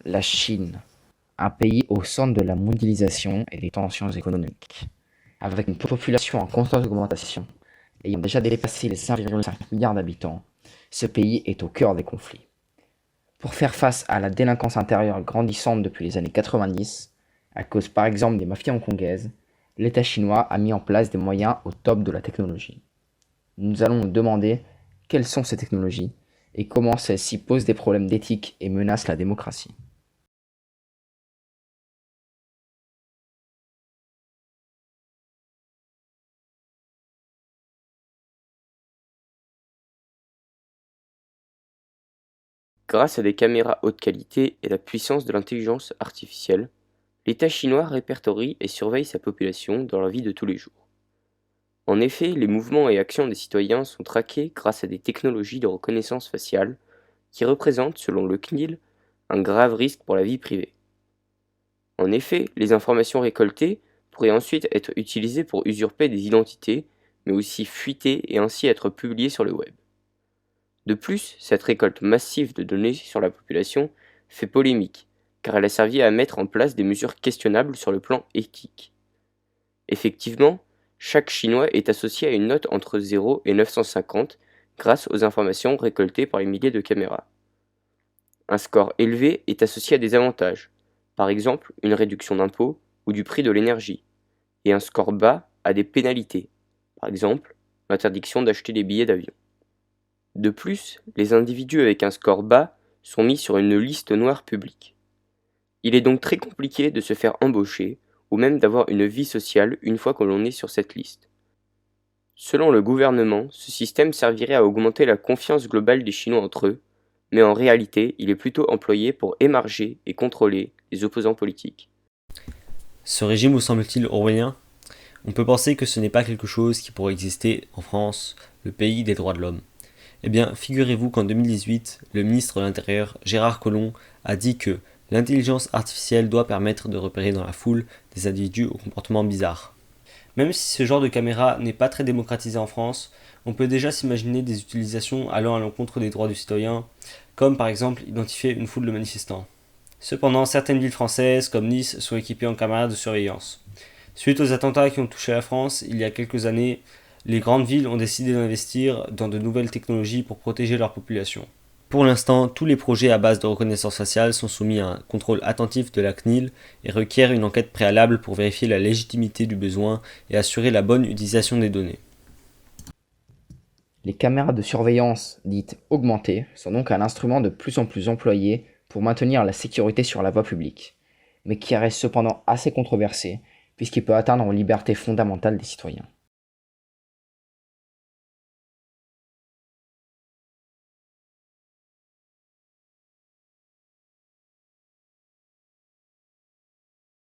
La Chine, un pays au centre de la mondialisation et des tensions économiques. Avec une population en constante augmentation, ayant déjà dépassé les 1,5 milliards d'habitants, ce pays est au cœur des conflits. Pour faire face à la délinquance intérieure grandissante depuis les années 90, à cause par exemple des mafias hongkongaises, l'État chinois a mis en place des moyens au top de la technologie. Nous allons nous demander quelles sont ces technologies et comment celles-ci posent des problèmes d'éthique et menacent la démocratie. Grâce à des caméras haute qualité et la puissance de l'intelligence artificielle, l'État chinois répertorie et surveille sa population dans leur vie de tous les jours. En effet, les mouvements et actions des citoyens sont traqués grâce à des technologies de reconnaissance faciale qui représentent, selon le CNIL, un grave risque pour la vie privée. En effet, les informations récoltées pourraient ensuite être utilisées pour usurper des identités, mais aussi fuiter et ainsi être publiées sur le web. De plus, cette récolte massive de données sur la population fait polémique, car elle a servi à mettre en place des mesures questionnables sur le plan éthique. Effectivement, chaque Chinois est associé à une note entre 0 et 950 grâce aux informations récoltées par les milliers de caméras. Un score élevé est associé à des avantages, par exemple une réduction d'impôts ou du prix de l'énergie, et un score bas à des pénalités, par exemple l'interdiction d'acheter des billets d'avion. De plus, les individus avec un score bas sont mis sur une liste noire publique. Il est donc très compliqué de se faire embaucher ou même d'avoir une vie sociale une fois que l'on est sur cette liste. Selon le gouvernement, ce système servirait à augmenter la confiance globale des Chinois entre eux, mais en réalité, il est plutôt employé pour émarger et contrôler les opposants politiques. Ce régime vous semble-t-il orwellien? On peut penser que ce n'est pas quelque chose qui pourrait exister en France, le pays des droits de l'homme. Eh bien, figurez-vous qu'en 2018, le ministre de l'Intérieur, Gérard Collomb, a dit que l'intelligence artificielle doit permettre de repérer dans la foule des individus au comportement bizarre. Même si ce genre de caméra n'est pas très démocratisé en France, on peut déjà s'imaginer des utilisations allant à l'encontre des droits du citoyen, comme par exemple identifier une foule de manifestants. Cependant, certaines villes françaises, comme Nice, sont équipées en caméras de surveillance. Suite aux attentats qui ont touché la France il y a quelques années, les grandes villes ont décidé d'investir dans de nouvelles technologies pour protéger leur population. Pour l'instant, tous les projets à base de reconnaissance faciale sont soumis à un contrôle attentif de la CNIL et requièrent une enquête préalable pour vérifier la légitimité du besoin et assurer la bonne utilisation des données. Les caméras de surveillance dites augmentées sont donc un instrument de plus en plus employé pour maintenir la sécurité sur la voie publique, mais qui reste cependant assez controversé puisqu'il peut atteindre aux libertés fondamentales des citoyens.